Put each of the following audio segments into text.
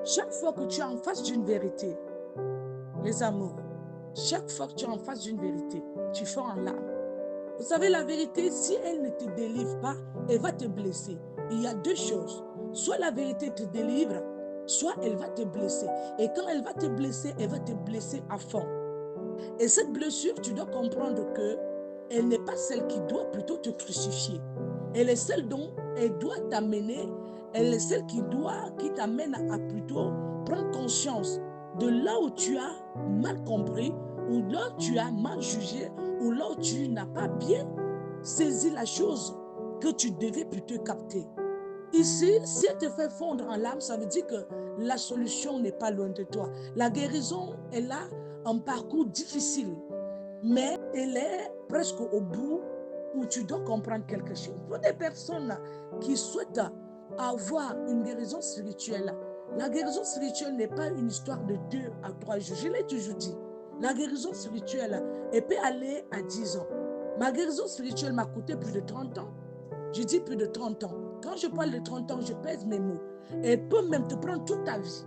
Chaque fois que tu es en face d'une vérité, les amours, chaque fois que tu es en face d'une vérité, tu fais en larmes. Vous savez, la vérité, si elle ne te délivre pas, elle va te blesser. Il y a deux choses. Soit la vérité te délivre, soit elle va te blesser. Et quand elle va te blesser, elle va te blesser à fond. Et cette blessure, tu dois comprendre que elle n'est pas celle qui doit plutôt te crucifier. Elle est celle dont elle doit t'amener, elle est celle qui t'amène à plutôt prendre conscience de là où tu as mal compris, ou là où tu as mal jugé, ou là où tu n'as pas bien saisi la chose que tu devais plutôt capter. Ici, si elle te fait fondre en larmes, ça veut dire que la solution n'est pas loin de toi. La guérison est là, un parcours difficile, mais elle est presque au bout où tu dois comprendre quelque chose. Pour des personnes qui souhaitent avoir une guérison spirituelle, la guérison spirituelle n'est pas une histoire de 2 à 3 jours. Je l'ai toujours dit. La guérison spirituelle, elle peut aller à 10 ans. Ma guérison spirituelle m'a coûté plus de 30 ans. Je dis plus de 30 ans. Quand je parle de 30 ans, je pèse mes mots. Elle peut même te prendre toute ta vie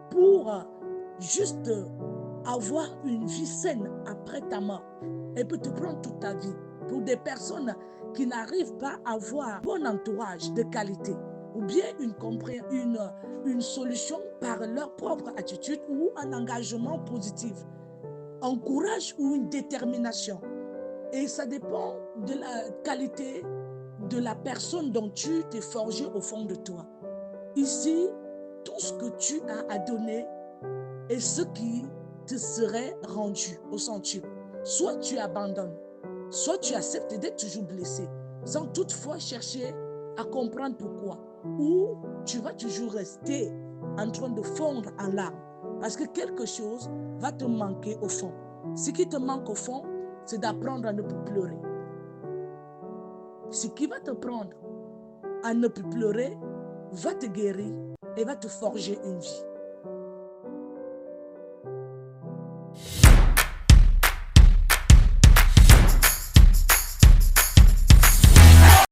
pour juste avoir une vie saine après ta mort. Elle peut te prendre toute ta vie. Pour des personnes qui n'arrivent pas à avoir un bon entourage de qualité, ou bien une solution par leur propre attitude ou un engagement positif, un courage ou une détermination. Et ça dépend de la qualité de la personne dont tu t'es forgé au fond de toi. Ici, tout ce que tu as à donner est ce qui te serait rendu au centuple. Soit tu abandonnes, soit tu acceptes d'être toujours blessé, sans toutefois chercher à comprendre pourquoi. Ou tu vas toujours rester en train de fondre en larmes, parce que quelque chose va te manquer au fond. Ce qui te manque au fond, c'est d'apprendre à ne plus pleurer. Ce qui va te prendre à ne plus pleurer va te guérir et va te forger une vie.